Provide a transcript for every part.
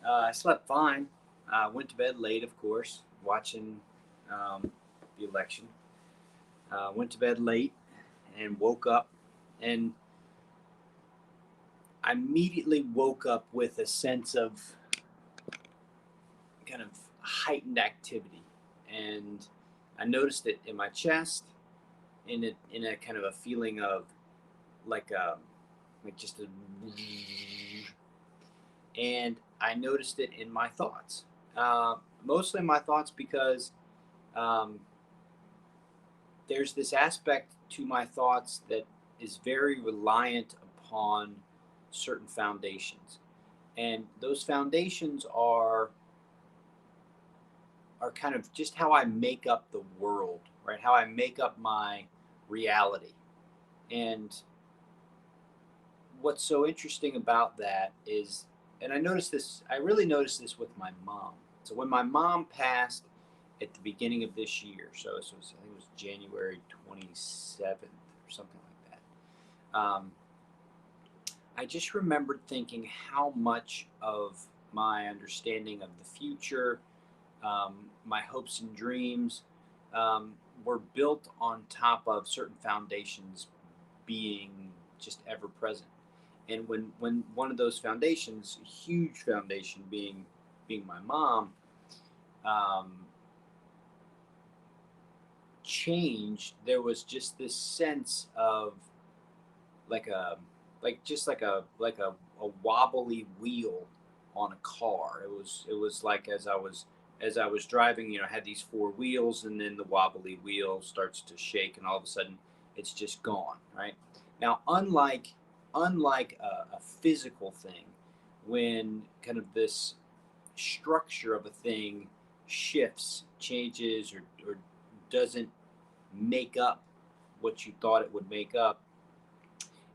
I slept fine. Went to bed late, of course, watching the election. Went to bed late and woke up, and I immediately woke up with a sense of kind of heightened activity, and I noticed it in my chest, in a kind of a feeling of like a like just a, and I noticed it in my thoughts. Mostly my thoughts because um, there's this aspect to my thoughts that is very reliant upon certain foundations, and those foundations are kind of just how I make up the world, right? How I make up my reality. And what's so interesting about that is, and I really noticed this with my mom. So when my mom passed at the beginning of this year, I think it was January 27th or something like that. I just remembered thinking how much of my understanding of the future, my hopes and dreams, um, were built on top of certain foundations being just ever present. And when one of those foundations, a huge foundation being my mom, um, changed, there was just this sense of like a like a wobbly wheel on a car. It was like as I was driving, I had these four wheels, and then the wobbly wheel starts to shake, and all of a sudden it's just gone, right? Now, unlike a physical thing, when kind of this structure of a thing shifts, changes, or doesn't make up what you thought it would make up,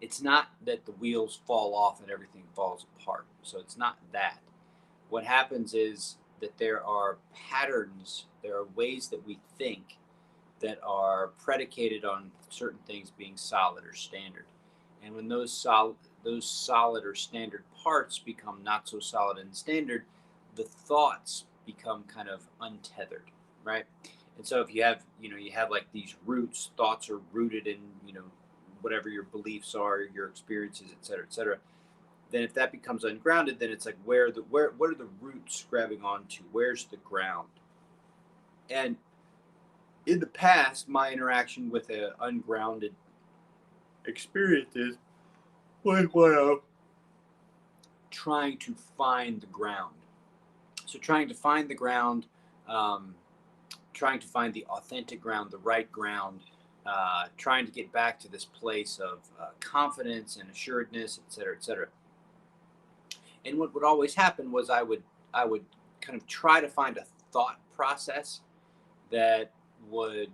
it's not that the wheels fall off and everything falls apart. So it's not that. What happens is that there are patterns, there are ways that we think that are predicated on certain things being solid or standard. And when those solid or standard parts become not so solid and standard, the thoughts become kind of untethered, right? And so if you have like these roots, thoughts are rooted in, whatever your beliefs are, your experiences, et cetera, et cetera. Then if that becomes ungrounded, then it's like what are the roots grabbing onto? Where's the ground? And in the past, my interaction with ungrounded experiences was one of trying to find the ground. So trying to find the ground, um, trying to find the authentic ground, the right ground, trying to get back to this place of confidence and assuredness, et cetera, et cetera. And what would always happen was I would kind of try to find a thought process that would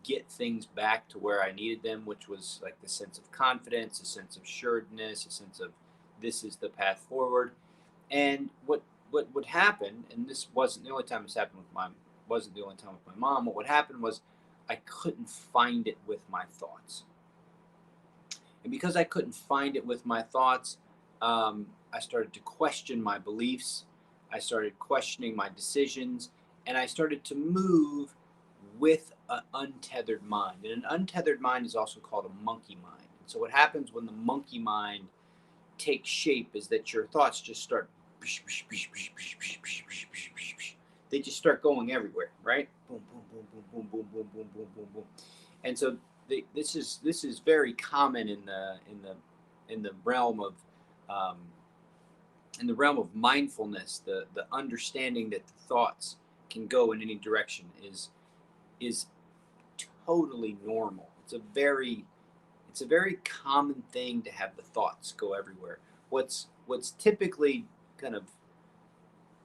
get things back to where I needed them, which was like the sense of confidence, a sense of assuredness, a sense of this is the path forward. And what would happen, and this wasn't the only time this happened with my wasn't the only time with my mom. What would happen was I couldn't find it with my thoughts, and because I couldn't find it with my thoughts, I started to question my beliefs. I started questioning my decisions, and I started to move with an untethered mind. And an untethered mind is also called a monkey mind. And so what happens when the monkey mind takes shape is that your thoughts just start, they just start going everywhere, right? Boom, boom, boom, boom, boom, boom, boom, boom, boom, boom, boom. And so this is very common in the realm of um, mindfulness. The understanding that the thoughts can go in any direction is totally normal. It's a very common thing to have the thoughts go everywhere. What's typically kind of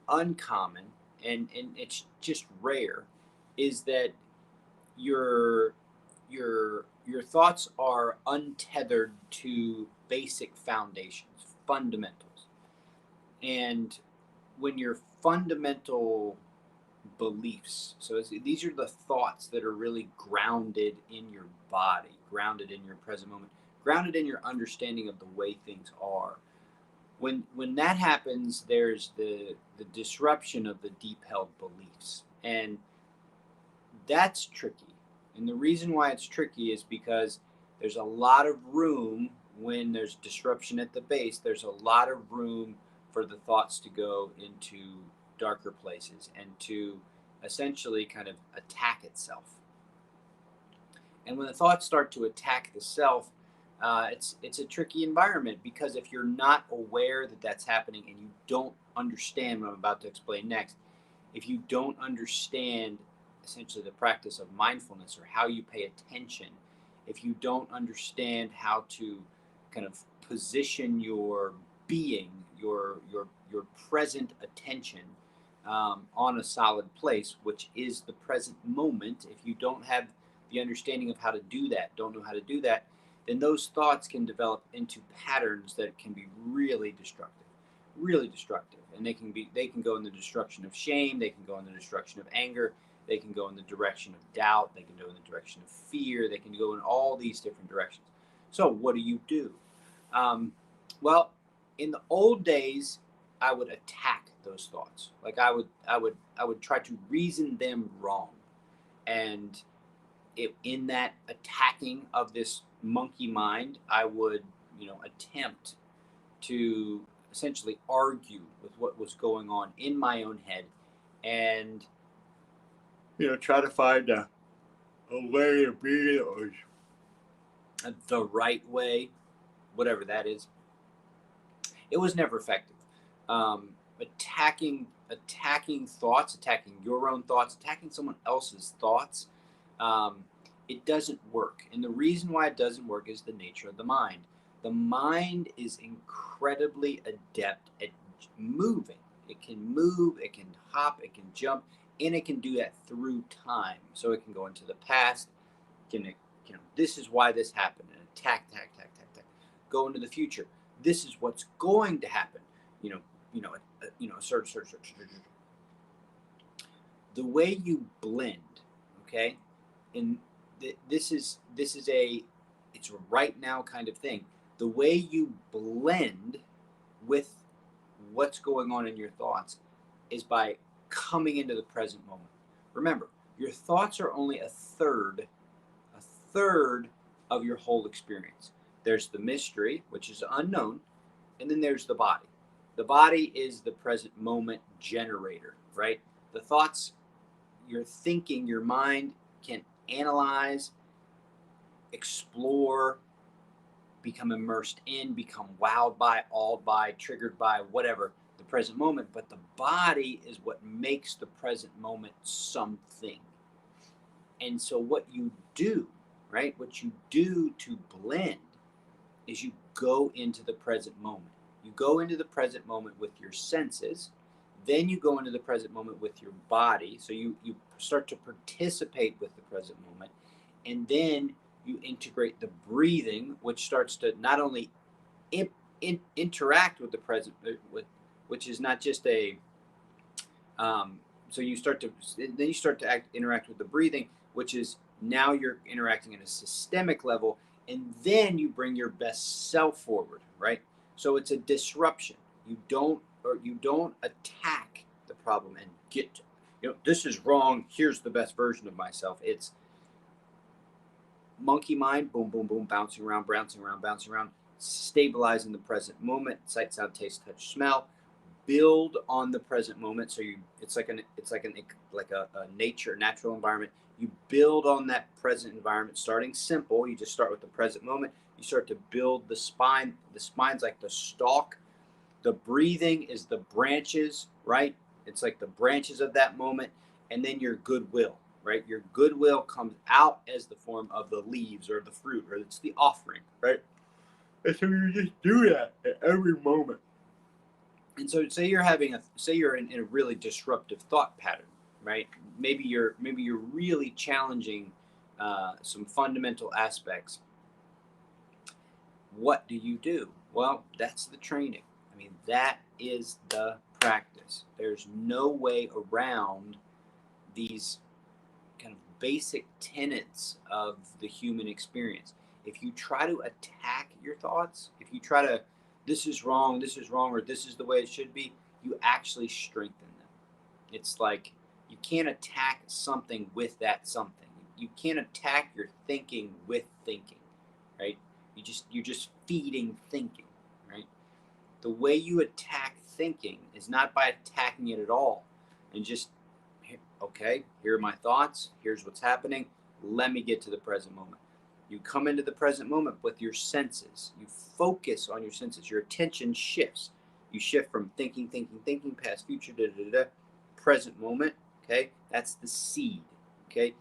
uncommon, and it's just rare, is that your your thoughts are untethered to basic foundations, fundamentals. And when your fundamental beliefs, so these are the thoughts that are really grounded in your body, grounded in your present moment, grounded in your understanding of the way things are. when that happens, there's the disruption of the deep held beliefs, and that's tricky. And the reason why it's tricky is because there's a lot of room when there's disruption at the base. There's a lot of room for the thoughts to go into darker places and to essentially kind of attack itself. And when the thoughts start to attack the self, it's a tricky environment, because if you're not aware that that's happening and you don't understand what I'm about to explain next, if you don't understand essentially the practice of mindfulness or how you pay attention, if you don't understand how to kind of position your being, your present attention on a solid place, which is the present moment, if you don't have the understanding of how to do that, don't know how to do that, then those thoughts can develop into patterns that can be really destructive. And they can go in the destruction of shame, they can go in the destruction of anger, they can go in the direction of doubt, they can go in the direction of fear, they can go in all these different directions. So what do? Well, in the old days, I would attack those thoughts. Like I would try to reason them wrong. And in that attacking of this monkey mind, I would, attempt to essentially argue with what was going on in my own head, and try to find a way of being it, or the right way, whatever that is. It was never effective. Attacking thoughts, attacking your own thoughts, attacking someone else's thoughts, it doesn't work. And the reason why it doesn't work is the nature of the mind. The mind is incredibly adept at moving. It can move, it can hop, it can jump, and it can do that through time. So it can go into the past, this is why this happened, and attack. Go into the future. This is what's going to happen. Search. The way you blend, okay, and this is it's a right now kind of thing. The way you blend with what's going on in your thoughts is by coming into the present moment. Remember, your thoughts are only a third of your whole experience. There's the mystery, which is unknown, and then there's the body. The body is the present moment generator, right? The thoughts, your thinking, your mind can analyze, explore, become immersed in, become wowed by, awed by, triggered by, whatever, the present moment. But the body is what makes the present moment something. And so what you do, right, what you do to blend is you go into the present moment. You go into the present moment with your senses, then you go into the present moment with your body. So you start to participate with the present moment, and then you integrate the breathing, which starts to not only interact with the present, which is not just a, so you start to interact with the breathing, which is now you're interacting at a systemic level, and then you bring your best self forward, right? So it's a disruption. You don't attack the problem and get, this is wrong, here's the best version of myself. It's monkey mind, boom, boom, boom, bouncing around, stabilizing the present moment, sight, sound, taste, touch, smell. Build on the present moment. So it's like a natural environment. You build on that present environment, starting simple. You just start with the present moment. You start to build the spine. The spine's like the stalk. The breathing is the branches, right? It's like the branches of that moment. And then your goodwill, right? Your goodwill comes out as the form of the leaves or the fruit, or it's the offering, right? And so you just do that at every moment. And so say you're in a really disruptive thought pattern, right? Maybe you're really challenging some fundamental aspects. What do? Well, that's the training. I mean, that is the practice. There's no way around these kind of basic tenets of the human experience. If you try to attack your thoughts, if you try to this is wrong, or this is the way it should be, you actually strengthen them. It's like you can't attack something with that something. You can't attack your thinking with thinking, right? You're just feeding thinking, right? The way you attack thinking is not by attacking it at all and just, okay, here are my thoughts, here's what's happening, let me get to the present moment. You come into the present moment with your senses. You focus on your senses. Your attention shifts. You shift from thinking, past, future, present moment. Okay, that's the seed. Okay,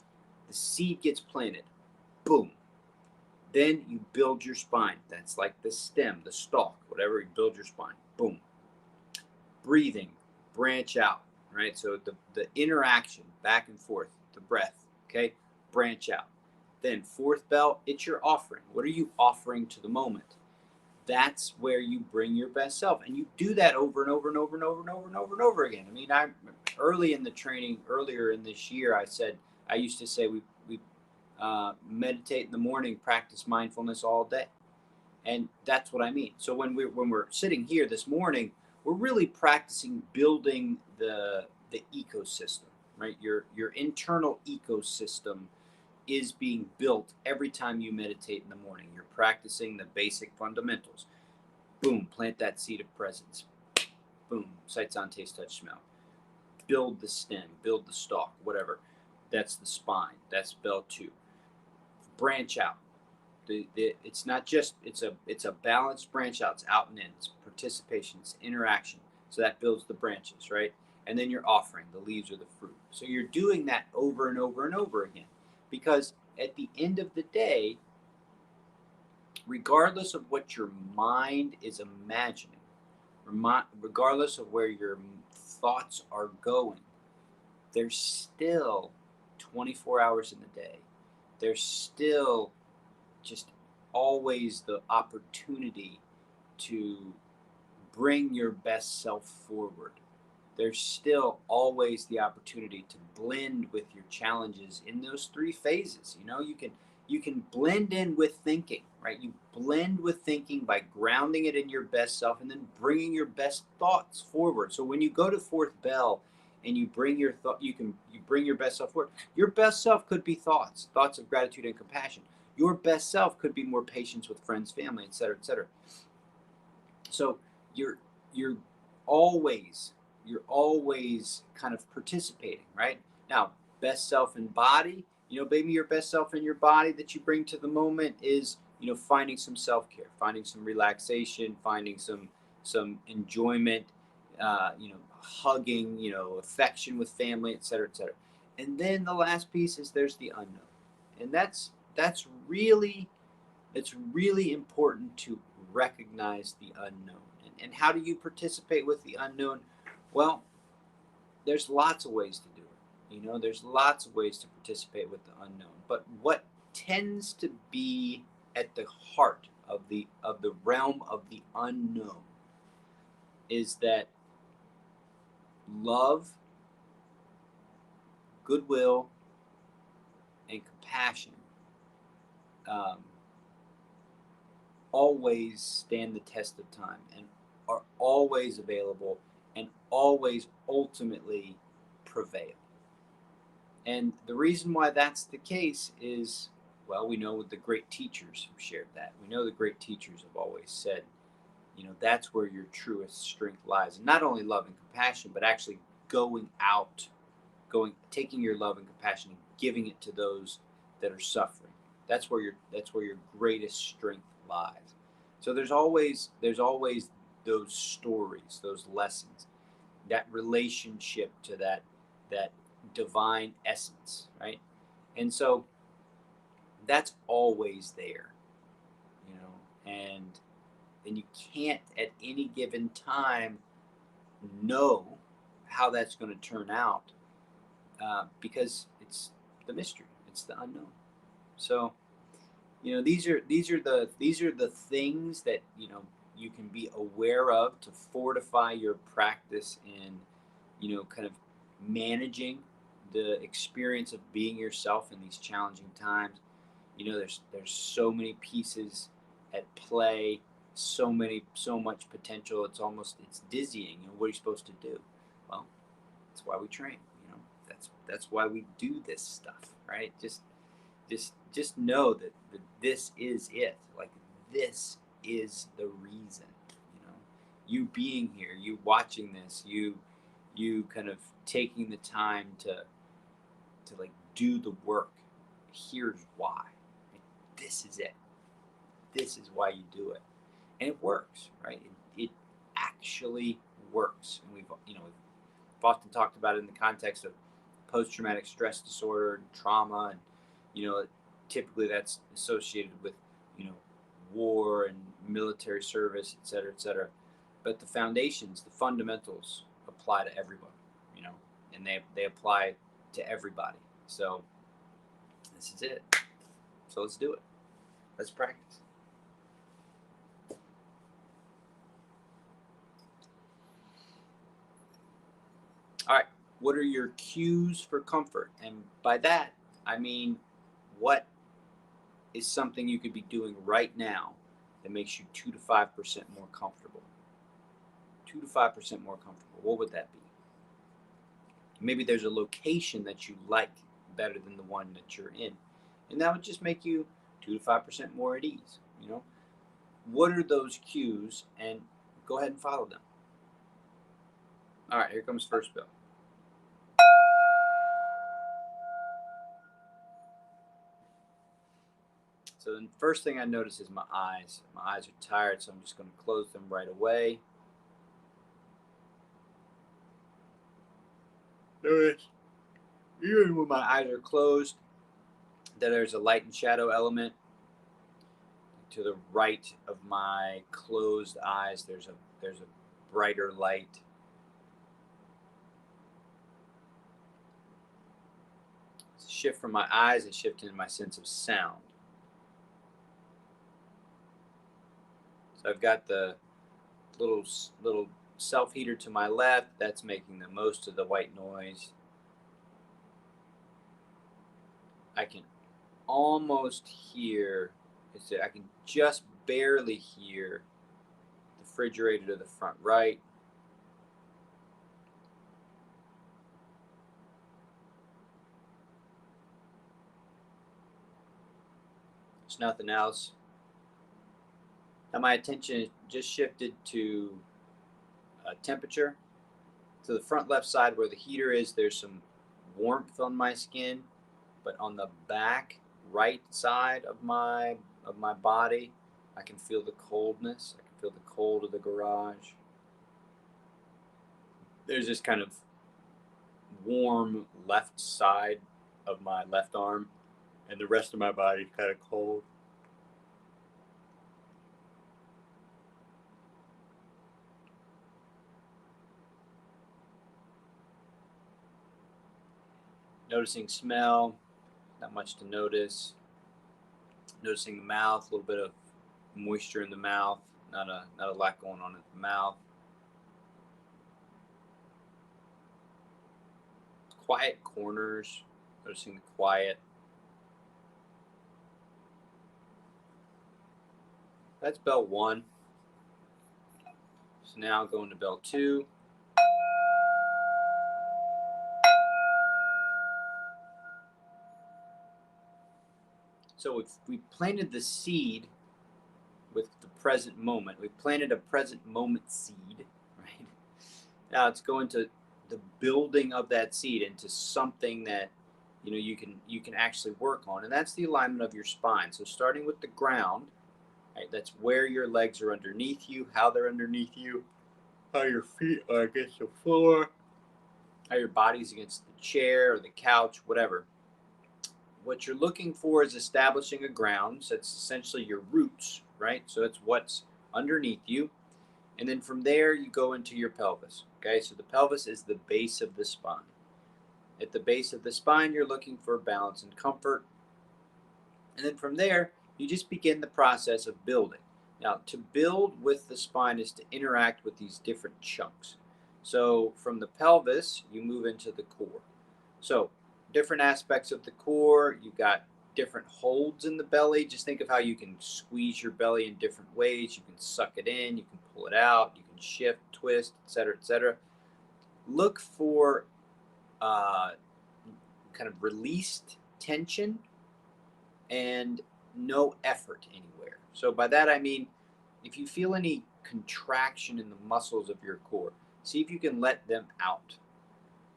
the seed gets planted. Boom. Then you build your spine. That's like the stem, the stalk, whatever. You build your spine. Boom. Breathing, branch out. Right. So the interaction back and forth, the breath. Okay, branch out. Then fourth bell, it's your offering. What are you offering to the moment? That's where you bring your best self, and you do that over and over and over and over and over and over and over again. I mean, I early in the training, earlier in this year, I used to say we meditate in the morning, practice mindfulness all day, and that's what I mean. So when we're sitting here this morning, we're really practicing building the ecosystem, right? Your internal ecosystem is being built every time you meditate in the morning. You're practicing the basic fundamentals. Boom, plant that seed of presence. Boom, sight, sound, taste, touch, smell. Build the stem, build the stalk, whatever. That's the spine. That's bell two. Branch out. It's not just, it's a balanced branch out. It's out and in. It's participation. It's interaction. So that builds the branches, right? And then you're offering the leaves or the fruit. So you're doing that over and over and over again. Because at the end of the day, regardless of what your mind is imagining, regardless of where your thoughts are going, there's still 24 hours in the day. There's still just always the opportunity to bring your best self forward. There's still always the opportunity to blend with your challenges in those three phases. You can blend in with thinking, right? You blend with thinking by grounding it in your best self and then bringing your best thoughts forward. So when you go to fourth bell and you bring your thought, you bring your best self forward. Your best self could be thoughts of gratitude and compassion. Your best self could be more patience with friends, family, et cetera, et cetera. So you're always kind of participating, right? Now, best self in body, maybe your best self in your body that you bring to the moment is, finding some self-care, finding some relaxation, finding some enjoyment, hugging, affection with family, et cetera, et cetera. And then the last piece is there's the unknown. And that's really, it's really important to recognize the unknown. And how do you participate with the unknown? Well, there's lots of ways to do it. There's lots of ways to participate with the unknown. But what tends to be at the heart of the realm of the unknown is that love, goodwill, and compassion always stand the test of time and are always available and always ultimately prevail. And the reason why that's the case is, well, we know the great teachers have shared that. We know the great teachers have always said, that's where your truest strength lies. And not only love and compassion, but actually taking your love and compassion and giving it to those that are suffering. That's where your greatest strength lies. So there's always those stories, those lessons, that relationship to that divine essence, right? And so that's always there, and you can't at any given time know how that's going to turn out because it's the mystery, it's the unknown. So these are the things that you can be aware of to fortify your practice in kind of managing the experience of being yourself in these challenging times. There's so many pieces at play so much potential. It's dizzying. What are you supposed to do? Well, that's why we train. That's why we do this stuff, right? Just know that this is it. Like, this is the reason. You being here, you watching this, you kind of taking the time to like do the work. Here's why. Like, this is it. This is why you do it, and it works, right? It actually works, and we've often talked about it in the context of post-traumatic stress disorder and trauma, and typically that's associated with war and military service, et cetera, et cetera. But the foundations, the fundamentals apply to everyone, and they apply to everybody. So this is it. So let's do it. Let's practice. All right. What are your cues for comfort? And by that, I mean, what is something you could be doing right now that makes you 2 to 5% more comfortable? 2 to 5% more comfortable. What would that be? Maybe there's a location that you like better than the one that you're in, and that would just make you 2 to 5% more at ease. What are those cues? And go ahead and follow them. All right, here comes first bell. So the first thing I notice is my eyes. My eyes are tired, so I'm just going to close them right away. Notice, even when my eyes are closed, that there's a light and shadow element. To the right of my closed eyes, there's a brighter light. It's a shift from my eyes, a shift in my sense of sound. So I've got the little self heater to my left. That's making the most of the white noise. I can almost hear, I can just barely hear the refrigerator to the front right. There's nothing else. Now my attention just shifted to temperature. To the front left side where the heater is, there's some warmth on my skin, but on the back right side of my body, I can feel the coldness. I can feel the cold of the garage. There's this kind of warm left side of my left arm, and the rest of my body is kind of cold. Noticing smell, not much to notice. Noticing the mouth, a little bit of moisture in the mouth, not a lot going on in the mouth. Quiet corners, noticing the quiet. That's bell 1. So now going to bell 2. So we planted the seed with the present moment. We planted a present moment seed, right? Now it's going to the building of that seed into something that you can actually work on, and that's the alignment of your spine. So starting with the ground, right? That's where your legs are underneath you, how they're underneath you, how your feet are against the floor, how your body's against the chair or the couch, whatever. What you're looking for is establishing a ground. So it's essentially your roots, right? So it's what's underneath you. And then from there, you go into your pelvis. Okay, so the pelvis is the base of the spine. At the base of the spine, you're looking for balance and comfort. And then from there, you just begin the process of building. Now, to build with the spine is to interact with these different chunks. So from the pelvis, you move into the core. So different aspects of the core. You've got different holds in the belly. Just think of how you can squeeze your belly in different ways. You can suck it in, you can pull it out, you can shift, twist, etc., etc. Look for kind of released tension and no effort anywhere. So by that I mean, if you feel any contraction in the muscles of your core, see if you can let them out.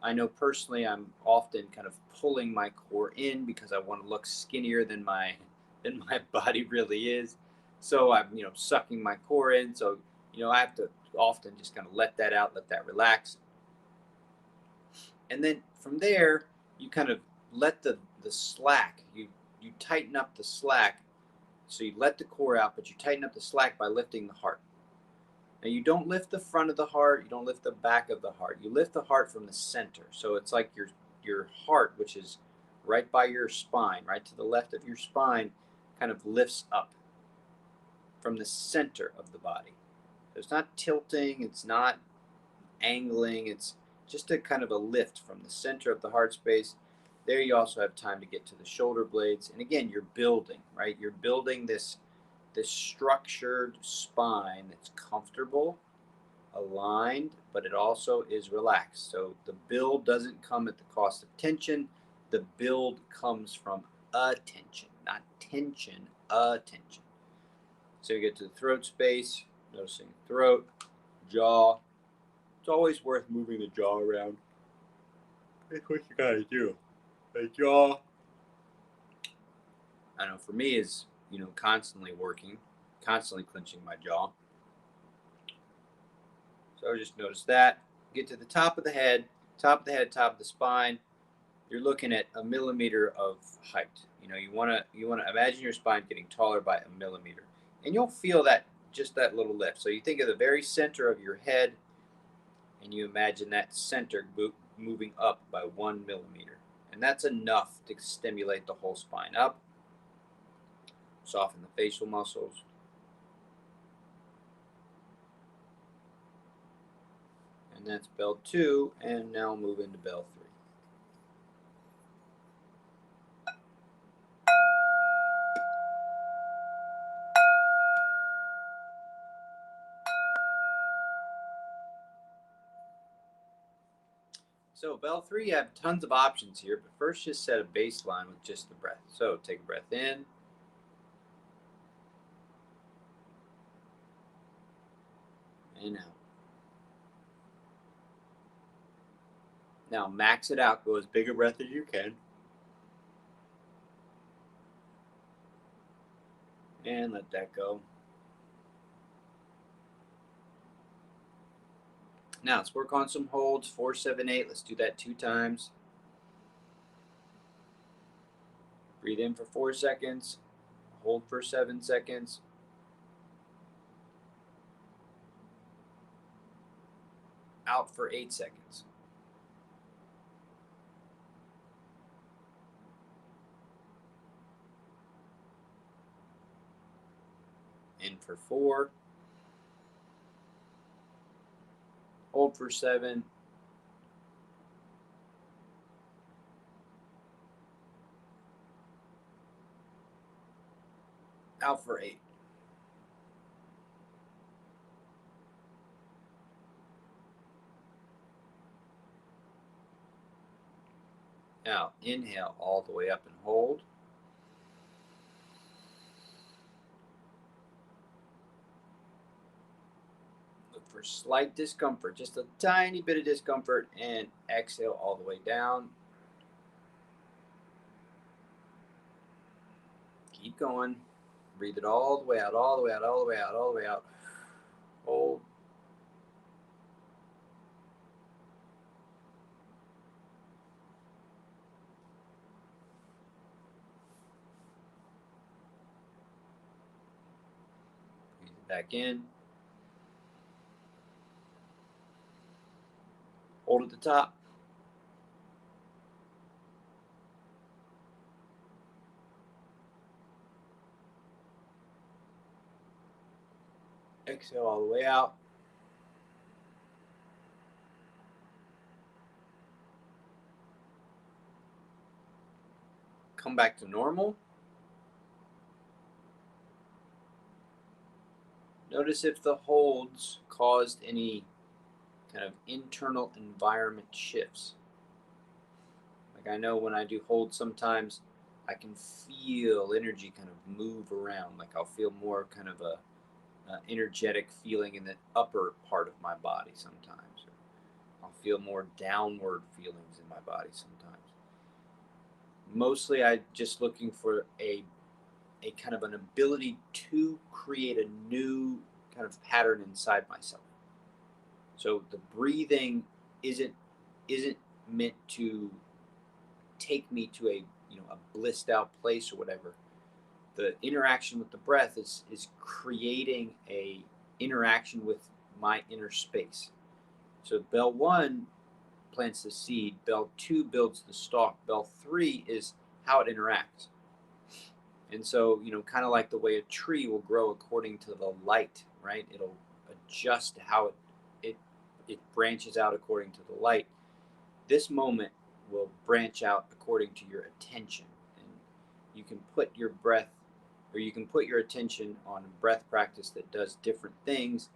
I know personally I'm often kind of pulling my core in because I want to look skinnier than my body really is. So I'm, sucking my core in. So, I have to often just kind of let that out, let that relax. And then from there, you kind of let the slack, you tighten up the slack. So you let the core out, but you tighten up the slack by lifting the heart. Now you don't lift the front of the heart, you don't lift the back of the heart. You lift the heart from the center. So it's like your heart, which is right by your spine, right to the left of your spine, kind of lifts up from the center of the body. So it's not tilting, it's not angling, it's just a kind of a lift from the center of the heart space. There you also have time to get to the shoulder blades. And again, you're building, right? You're building this structured spine that's comfortable, aligned, but it also is relaxed. So the build doesn't come at the cost of tension. The build comes from attention, not tension, attention. So you get to the throat space, noticing throat, jaw. It's always worth moving the jaw around. That's what you gotta do. The jaw, I know for me is, constantly working, constantly clenching my jaw. So just notice that. Get to the top of the head, top of the spine. You're looking at a millimeter of height. You want to imagine your spine getting taller by a millimeter, and you'll feel that, just that little lift. So you think of the very center of your head, and you imagine that center moving up by 1 millimeter, and that's enough to stimulate the whole spine up. Soften the facial muscles. And that's bell 2, and now move into bell 3. So bell 3, you have tons of options here, but first just set a baseline with just the breath. So take a breath in. And out. Now max it out. Go as big a breath as you can. And let that go. Now let's work on some holds. 4, 7, 8. Let's do that 2 times. Breathe in for 4 seconds. Hold for 7 seconds. Out for 8 seconds. In for 4. Hold for 7. Out for 8. Now inhale all the way up and hold. Look for slight discomfort, just a tiny bit of discomfort, and exhale all the way down. Keep going. Breathe it all the way out, all the way out, all the way out, all the way out. Hold. Breathe it back in. Hold at the top. Exhale all the way out. Come back to normal. Notice if the holds caused any kind of internal environment shifts. Like I know when I do holds sometimes I can feel energy kind of move around. Like I'll feel more kind of a energetic feeling in the upper part of my body sometimes. I'll feel more downward feelings in my body sometimes. Mostly I just looking for a kind of an ability to create a new kind of pattern inside myself. So the breathing isn't isn't meant to take me to a a blissed out place or whatever. The interaction with the breath is creating a interaction with my inner space. So bell one plants the seed, bell two builds the stalk, bell three is how it interacts. And so, kind of like the way a tree will grow according to the light, right? It'll adjust how it it branches out according to the light. This moment will branch out according to your attention. And you can put your breath or you can put your attention on a breath practice that does different things,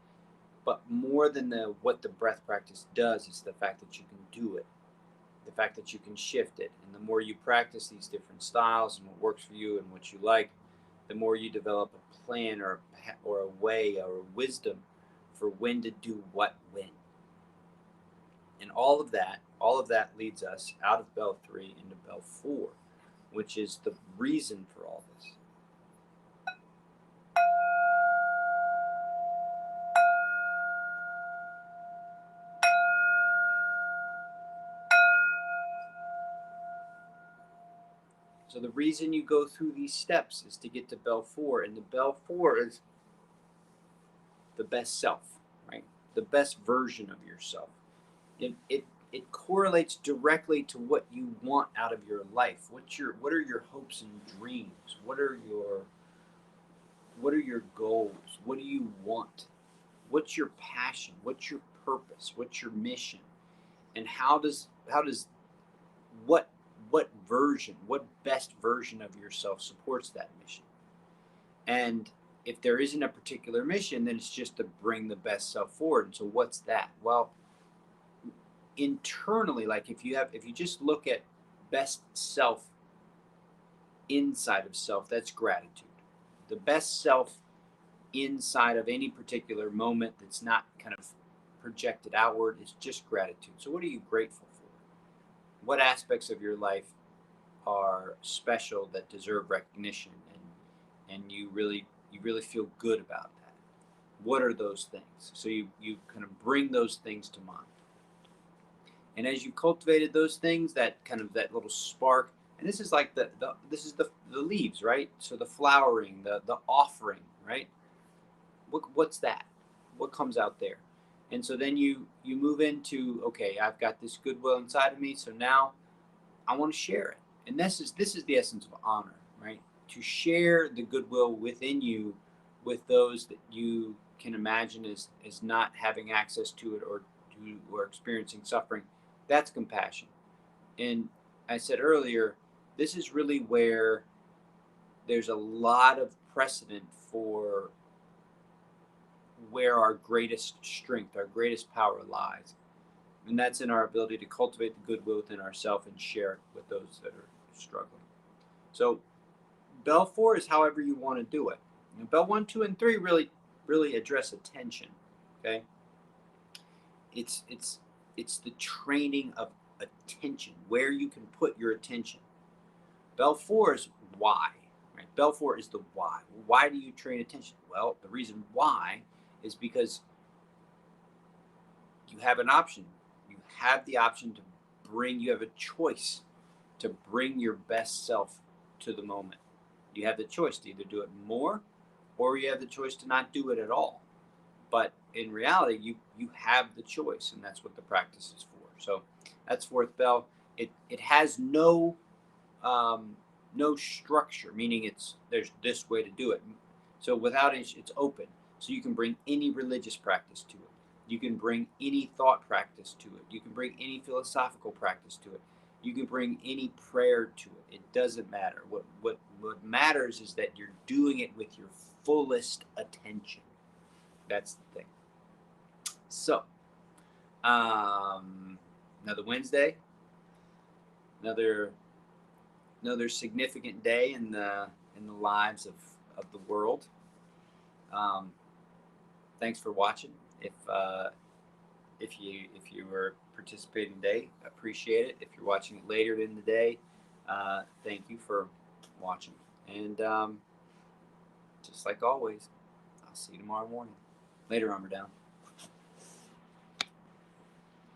but more than the what the breath practice does is the fact that you can do it, the fact that you can shift it. And the more you practice these different styles and what works for you and what you like, the more you develop a plan or a way or a wisdom for when to do what when. And all of that leads us out of bell three into bell four, which is the reason for all this. So the reason you go through these steps is to get to bell four, and the bell four is the best self, right? The best version of yourself. It correlates directly to what you want out of your life. What are your hopes and dreams? What are your goals? What do you want? What's your passion? What's your purpose? What's your mission? And how does what what best version of yourself supports that mission? And if there isn't a particular mission, then it's just to bring the best self forward. And so what's that? Well, internally, like if you just look at best self inside of self, that's gratitude. The best self inside of any particular moment that's not kind of projected outward is just gratitude. So what are you grateful for? What aspects of your life are special that deserve recognition, and you really feel good about that? What are those things? So you kind of bring those things to mind. And as you cultivated those things, that kind of that little spark, and this is like the leaves, right? So the flowering, the offering, right? What's that? What comes out there? And so then you move into, okay, I've got this goodwill inside of me, so now I want to share it. And this is the essence of honor, right? To share the goodwill within you with those that you can imagine as not having access to it or experiencing suffering. That's compassion. And I said earlier, this is really where there's a lot of precedent for where our greatest strength, our greatest power lies. And that's in our ability to cultivate the goodwill within ourselves and share it with those that are struggling. So bell four is however you want to do it. And bell one, two, and three really address attention. Okay. It's the training of attention, where you can put your attention. Bell four is why. Right? Bell four is the why. Why do you train attention? Well, the reason why is because you have an option. You have the option to you have a choice to bring your best self to the moment. You have the choice to either do it more or you have the choice to not do it at all. But in reality, you have the choice, and that's what the practice is for. So that's fourth bell. It has no structure, meaning there's this way to do it. So without it, it's open. So you can bring any religious practice to it. You can bring any thought practice to it. You can bring any philosophical practice to it. You can bring any prayer to it. It doesn't matter. What matters is that you're doing it with your fullest attention. That's the thing. So, another Wednesday, another significant day in the lives of the world. Thanks for watching. If you were participating today, appreciate it. If you're watching it later in the day, thank you for watching. And just like always, I'll see you tomorrow morning. Later, Down.